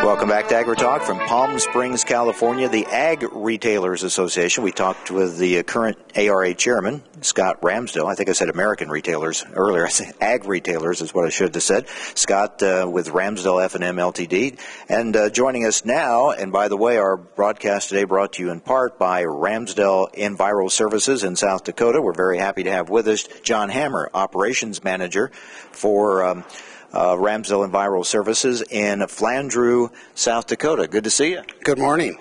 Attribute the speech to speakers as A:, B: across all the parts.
A: Welcome back to AgriTalk from Palm Springs, California, the Ag Retailers Association. We talked with the current ARA chairman, Scott Ramsdell. I think I said American Retailers earlier. I said Ag Retailers is what I should have said. Scott with Ramsdell F&M Ltd. And joining us now, and by the way, our broadcast today brought to you in part by Ramsdell Enviro Services in South Dakota. We're very happy to have with us John Hammer, Operations Manager for Ramsdell Enviro Services in Flandreau, South Dakota. Good to see you.
B: Good morning.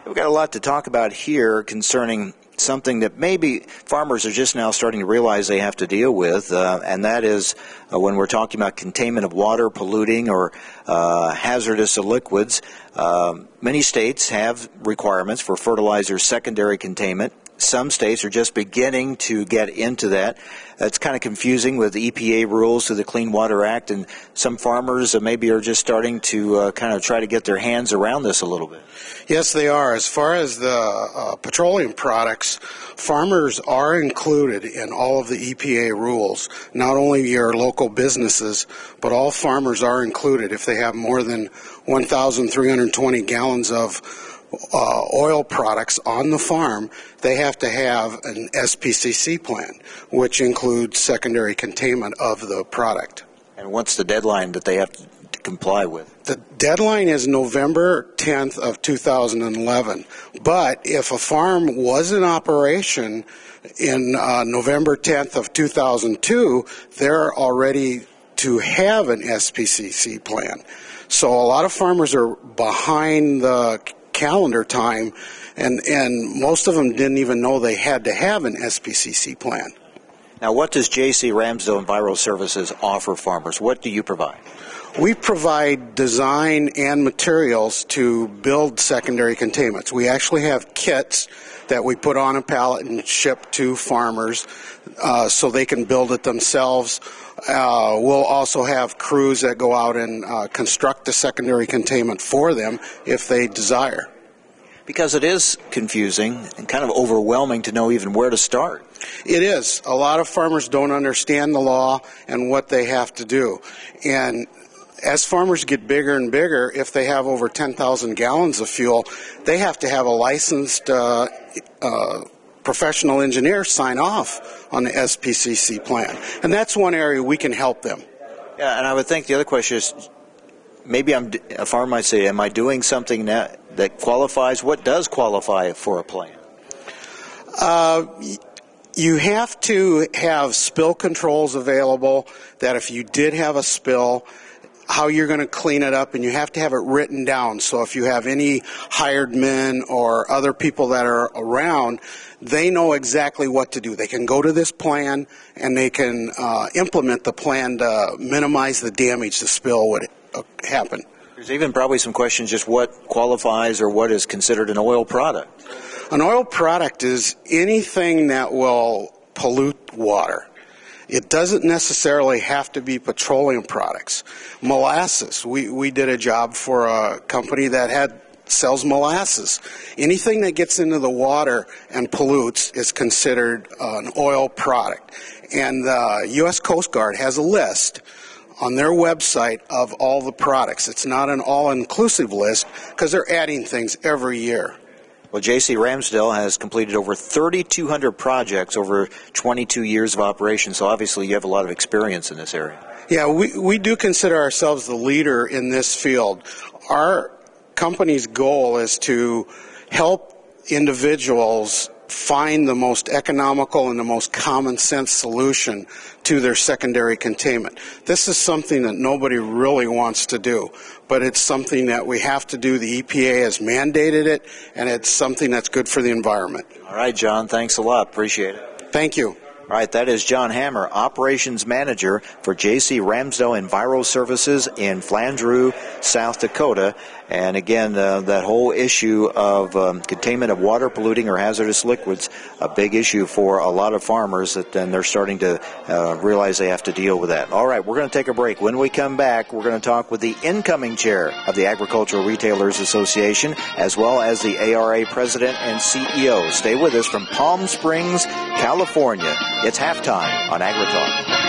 A: We've got a lot to talk about here concerning something that maybe farmers are just now starting to realize they have to deal with, and that is when we're talking about containment of water, polluting, or hazardous liquids. Many states have requirements for fertilizer secondary containment. Some states are just beginning to get into that. It's kind of confusing with EPA rules through the Clean Water Act, and some farmers maybe are just starting to kind of try to get their hands around this a little bit.
B: Yes, they are. As far as the petroleum products, farmers are included in all of the EPA rules. Not only your local businesses, but all farmers are included. If they have more than 1,320 gallons of oil products on the farm, they have to have an SPCC plan, which includes secondary containment of the product.
A: And what's the deadline that they have to comply with?
B: The deadline is November 10th of 2011, but if a farm was in operation in November 10th of 2002, they're already to have an SPCC plan. So a lot of farmers are behind the calendar time, and most of them didn't even know they had to have an SPCC plan.
A: Now, what does J.C. Ramsdell Enviro Services offer farmers? What do you provide?
B: We provide design and materials to build secondary containments. We actually have kits that we put on a pallet and ship to farmers so they can build it themselves. We'll also have crews that go out and construct the secondary containment for them if they desire.
A: Because it is confusing and kind of overwhelming to know even where to start.
B: It is. A lot of farmers don't understand the law and what they have to do. And as farmers get bigger and bigger, if they have over 10,000 gallons of fuel, they have to have a licensed professional engineer sign off on the SPCC plan. And that's one area we can help them.
A: Yeah, and I would think the other question is, maybe a farmer might say, am I doing something that qualifies? What does qualify for a plan?
B: You have to have spill controls available, that if you did have a spill, how you're going to clean it up, and you have to have it written down. So if you have any hired men or other people that are around, they know exactly what to do. They can go to this plan and they can implement the plan to minimize the damage the spill would happen.
A: There's even probably some questions just what qualifies or what is considered an oil product.
B: An oil product is anything that will pollute water. It doesn't necessarily have to be petroleum products. Molasses. We did a job for a company that sells molasses. Anything that gets into the water and pollutes is considered an oil product. And the U.S. Coast Guard has a list on their website of all the products. It's not an all-inclusive list because they're adding things every year.
A: Well, J.C. Ramsdell has completed over 3,200 projects over 22 years of operation, so obviously you have a lot of experience in this area.
B: Yeah, we do consider ourselves the leader in this field. Our company's goal is to help individuals find the most economical and the most common sense solution to their secondary containment. This is something that nobody really wants to do, but it's something that we have to do. The EPA has mandated it, and it's something that's good for the environment.
A: All right, John, thanks a lot. Appreciate it.
B: Thank you.
A: All right, that is John Hammer, Operations Manager for J.C. Ramsdell Enviro Services in Flandreau, South Dakota. And again, that whole issue of containment of water, polluting, or hazardous liquids, a big issue for a lot of farmers, that then they're starting to realize they have to deal with that. All right, we're going to take a break. When we come back, we're going to talk with the incoming chair of the Agricultural Retailers Association, as well as the ARA President and CEO. Stay with us from Palm Springs, California. It's halftime on AgriTalk.